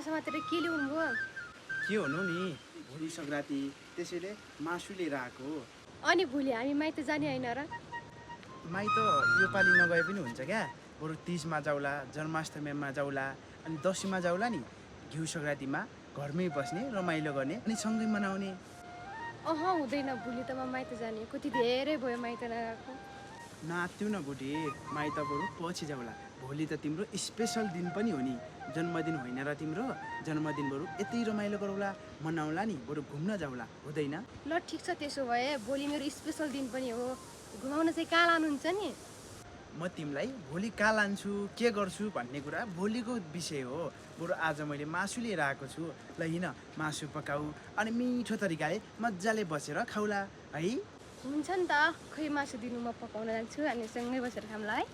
समातेर के ल्याउनु भयो? के हुनु नि, भोलि सङ्क्रान्ति, त्यसैले मासु लिएर आएको हो। अनि भोलि हामी माइत जाने होइन र? माइत यो पालि नगए पनि हुन्छ क्या, बरु 30मा जाउला, जन्माष्टमीमा जाउला, अनि दसैँमा जाउला नि। घिउ सङ्क्रान्तिमा घरमै बस्ने, रमाइलो गर्ने अनि सँगै मनाउने। हुँदैन, भोलि त म माइत जाने। कति धेरै भयो माइत नगएको। नाच्यौ न बुढी, माइत बरु पछि जाउला। भोलि त तिम्रो स्पेसल दिन पनि हो नि, जन्मदिन होइन र तिम्रो? जन्मदिन बरु यति रमाइलो गरौला, मनाउला नि, बरु घुम्न जाउला, हुँदैन? ल ठिक छ, त्यसो भए भोलि मेरो स्पेसल दिन पनि हो। घुमाउन चाहिँ कहाँ लानुहुन्छ नि? म तिमीलाई भोलि कहाँ लान्छु, के गर्छु भन्ने कुरा भोलिको विषय हो। बरु आज मैले मासु लिएर आएको छु। ल हिँड, मासु पकाऊ अनि मिठो तरिकाले मजाले बसेर खाउला है। हुन्छ नि त, खै मासु दिनु म पकाउन जान्छु अनि सँगै बसेर खाउँला है।